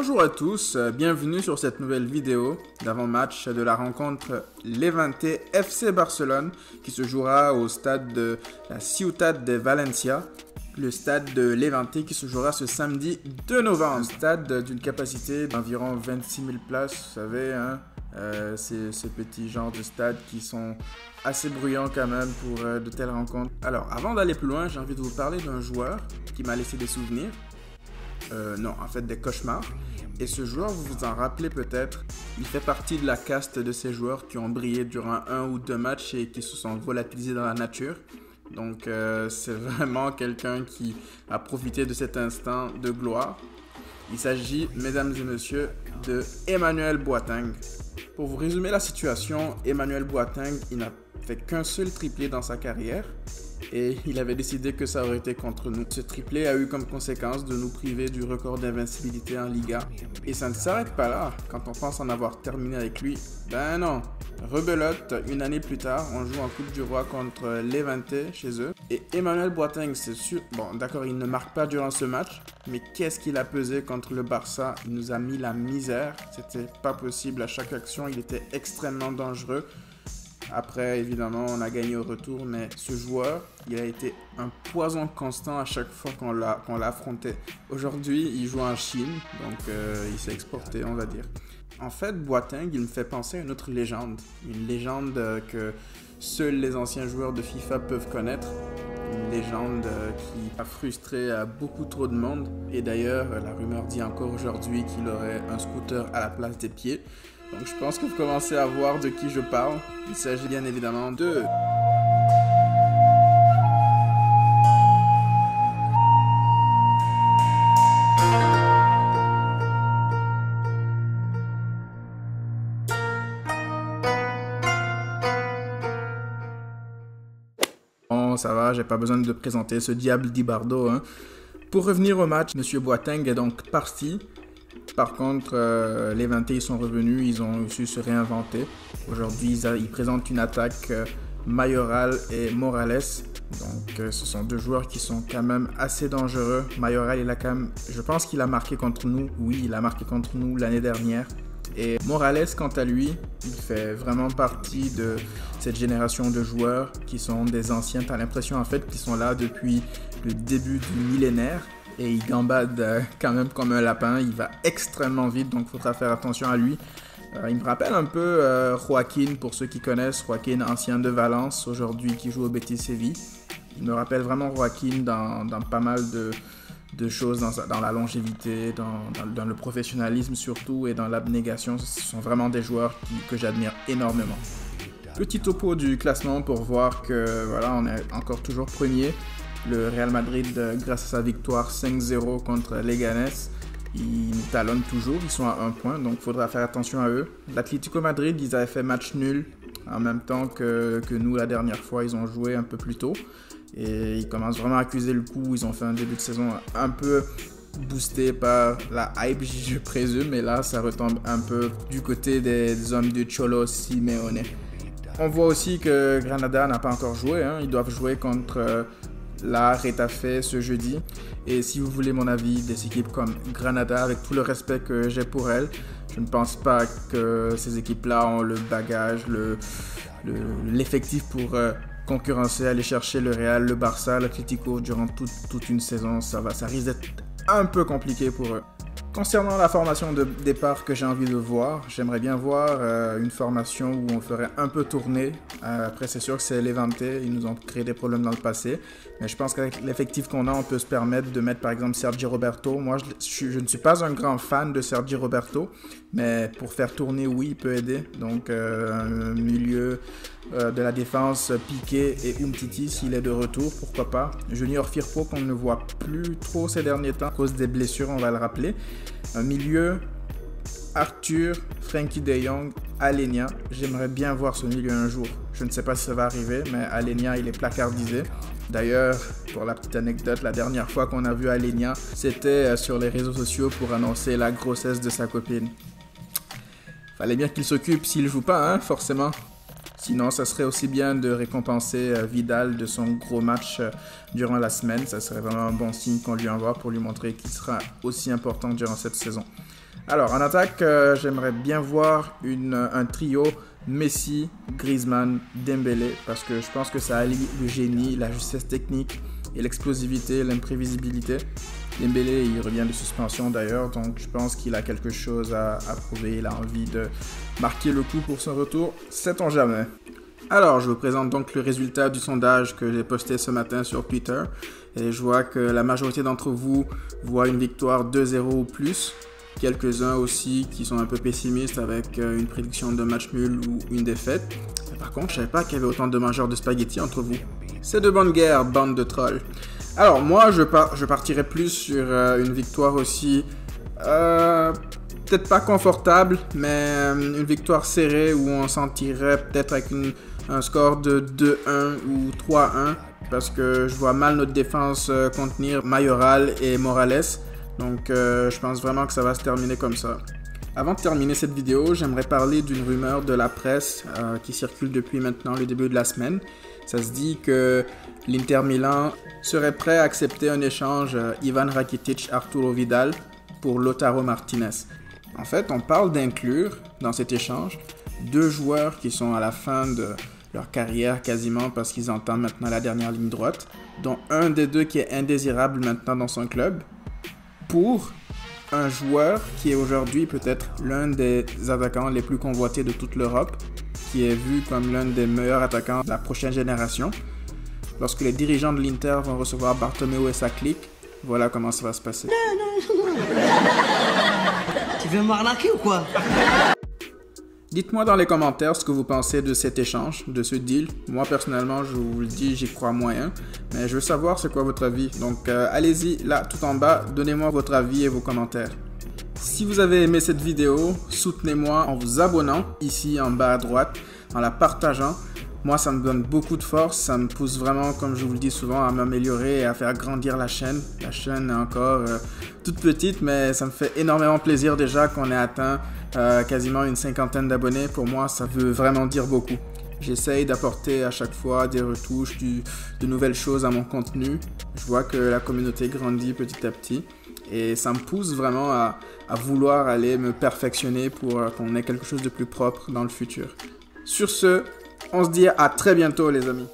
Bonjour à tous, bienvenue sur cette nouvelle vidéo d'avant-match de la rencontre Levante FC Barcelone qui se jouera au stade de la Ciutat de Valencia, le stade de Levante qui se jouera ce samedi 2 novembre. Un stade d'une capacité d'environ 26 000 places, vous savez, hein, ces petits genres de stades qui sont assez bruyants quand même pour de telles rencontres. Alors, avant d'aller plus loin, j'ai envie de vous parler d'un joueur qui m'a laissé des souvenirs. Non, en fait des cauchemars. Et ce joueur, vous vous en rappelez peut-être, il fait partie de la caste de ces joueurs qui ont brillé durant 1 ou 2 matchs et qui se sont volatilisés dans la nature. Donc c'est vraiment quelqu'un qui a profité de cet instant de gloire. Il s'agit, mesdames et messieurs, de Emmanuel Boateng. Pour vous résumer la situation, Emmanuel Boateng, il n'a fait qu'un seul triplé dans sa carrière. Et il avait décidé que ça aurait été contre nous. Ce triplé a eu comme conséquence de nous priver du record d'invincibilité en Liga. Et ça ne s'arrête pas là. Quand on pense en avoir terminé avec lui, ben non. Rebelote, une année plus tard, on joue en Coupe du Roi contre Levante chez eux. Et Emmanuel Boateng, c'est sûr... Bon, d'accord, il ne marque pas durant ce match. Mais qu'est-ce qu'il a pesé contre le Barça? Il nous a mis la misère. C'était pas possible à chaque action. Il était extrêmement dangereux. Après, évidemment, on a gagné au retour, mais ce joueur, il a été un poison constant à chaque fois qu'on l'a affronté. Aujourd'hui, il joue en Chine, donc il s'est exporté, on va dire. En fait, Boateng, il me fait penser à une autre légende. Une légende que seuls les anciens joueurs de FIFA peuvent connaître. Une légende qui a frustré beaucoup trop de monde. Et d'ailleurs, la rumeur dit encore aujourd'hui qu'il aurait un scooter à la place des pieds. Donc je pense que vous commencez à voir de qui je parle. Il s'agit bien évidemment de... Bon, ça va, j'ai pas besoin de présenter ce diable d'Ibardo, hein. Pour revenir au match, M. Boateng est donc parti. Par contre, les Levante, ils sont revenus, ils ont su se réinventer. Aujourd'hui, ils présentent une attaque Mayoral et Morales. Donc, ce sont deux joueurs qui sont quand même assez dangereux. Mayoral, il a quand même, je pense qu'il a marqué contre nous. Oui, il a marqué contre nous l'année dernière. Et Morales, quant à lui, il fait vraiment partie de cette génération de joueurs qui sont des anciens. Tu as l'impression en fait qu'ils sont là depuis le début du millénaire. Et il gambade quand même comme un lapin, il va extrêmement vite, donc il faudra faire attention à lui. Il me rappelle un peu Joaquin, pour ceux qui connaissent, Joaquin, ancien de Valence, aujourd'hui qui joue au Betis Séville. Il me rappelle vraiment Joaquin dans pas mal de choses, dans la longévité, dans le professionnalisme surtout et dans l'abnégation. Ce sont vraiment des joueurs que j'admire énormément. Petit topo du classement pour voir que voilà, on est encore toujours premier. Le Real Madrid, grâce à sa victoire 5-0 contre Leganés, ils nous talonnent toujours, ils sont à 1 point, donc il faudra faire attention à eux. L'Atlético Madrid, ils avaient fait match nul en même temps que nous la dernière fois, ils ont joué un peu plus tôt. Et ils commencent vraiment à accuser le coup, ils ont fait un début de saison un peu boosté par la hype, je présume, mais là ça retombe un peu du côté des hommes de Cholo Simeone. On voit aussi que Granada n'a pas encore joué, hein. Ils doivent jouer contre... la Retafe ce jeudi. Et si vous voulez mon avis des équipes comme Granada, avec tout le respect que j'ai pour elles, je ne pense pas que ces équipes-là ont le bagage, l'effectif pour concurrencer, aller chercher le Real, le Barça, l'Atlético durant toute une saison. Ça risque d'être un peu compliqué pour eux. Concernant la formation de départ que j'ai envie de voir, j'aimerais bien voir une formation où on ferait un peu tourner. Après, c'est sûr que c'est Levante, ils nous ont créé des problèmes dans le passé. Mais je pense qu'avec l'effectif qu'on a, on peut se permettre de mettre par exemple Sergi Roberto. Moi, je ne suis pas un grand fan de Sergi Roberto, mais pour faire tourner, oui, il peut aider. Donc, un milieu de la défense, Piqué et Umtiti, s'il est de retour, pourquoi pas. Junior Firpo, qu'on ne voit plus trop ces derniers temps à cause des blessures, on va le rappeler. Un milieu, Arthur, Frenkie de Jong, Alenia. J'aimerais bien voir ce milieu un jour. Je ne sais pas si ça va arriver, mais Alenia, il est placardisé. D'ailleurs, pour la petite anecdote, la dernière fois qu'on a vu Alenia, c'était sur les réseaux sociaux pour annoncer la grossesse de sa copine. Fallait bien qu'il s'occupe s'il joue pas, hein, forcément. Sinon, ça serait aussi bien de récompenser Vidal de son gros match durant la semaine. Ça serait vraiment un bon signe qu'on lui envoie pour lui montrer qu'il sera aussi important durant cette saison. Alors, en attaque, j'aimerais bien voir un trio Messi, Griezmann, Dembélé, parce que je pense que ça allie le génie, la justesse technique et l'explosivité, l'imprévisibilité. Dembélé, il revient de suspension d'ailleurs, donc je pense qu'il a quelque chose à prouver. Il a envie de marquer le coup pour son retour, sait-on jamais. Alors, je vous présente donc le résultat du sondage que j'ai posté ce matin sur Twitter. Et je vois que la majorité d'entre vous voient une victoire 2-0 ou plus. Quelques-uns aussi qui sont un peu pessimistes avec une prédiction de match nul ou une défaite. Mais par contre, je savais pas qu'il y avait autant de mangeurs de spaghettis entre vous. C'est de bonne guerre, bande de trolls. Alors moi, je partirais plus sur une victoire aussi, peut-être pas confortable, mais une victoire serrée où on s'en tirerait peut-être avec un score de 2-1 ou 3-1, parce que je vois mal notre défense contenir Mayoral et Morales. Donc je pense vraiment que ça va se terminer comme ça. Avant de terminer cette vidéo, j'aimerais parler d'une rumeur de la presse qui circule depuis maintenant le début de la semaine. Ça se dit que l'Inter Milan serait prêt à accepter un échange Ivan Rakitic-Arturo Vidal pour Lautaro Martinez. En fait, on parle d'inclure dans cet échange 2 joueurs qui sont à la fin de leur carrière quasiment parce qu'ils entament maintenant la dernière ligne droite, dont un des 2 qui est indésirable maintenant dans son club, pour un joueur qui est aujourd'hui peut-être l'un des attaquants les plus convoités de toute l'Europe, qui est vu comme l'un des meilleurs attaquants de la prochaine génération. Lorsque les dirigeants de l'Inter vont recevoir Bartomeu et sa clique, voilà comment ça va se passer. Tu viens m'arnaquer ou quoi? Dites-moi dans les commentaires ce que vous pensez de cet échange, de ce deal. Moi personnellement, je vous le dis, j'y crois moyen, mais je veux savoir c'est quoi votre avis. Donc allez-y, là tout en bas, donnez-moi votre avis et vos commentaires. Si vous avez aimé cette vidéo, soutenez-moi en vous abonnant ici en bas à droite, en la partageant. Moi, ça me donne beaucoup de force, ça me pousse vraiment, comme je vous le dis souvent, à m'améliorer et à faire grandir la chaîne. La chaîne est encore toute petite, mais ça me fait énormément plaisir déjà qu'on ait atteint quasiment une 50aine d'abonnés. Pour moi, ça veut vraiment dire beaucoup. J'essaye d'apporter à chaque fois des retouches, de nouvelles choses à mon contenu. Je vois que la communauté grandit petit à petit. Et ça me pousse vraiment à vouloir aller me perfectionner pour qu'on ait quelque chose de plus propre dans le futur. Sur ce, on se dit à très bientôt les amis.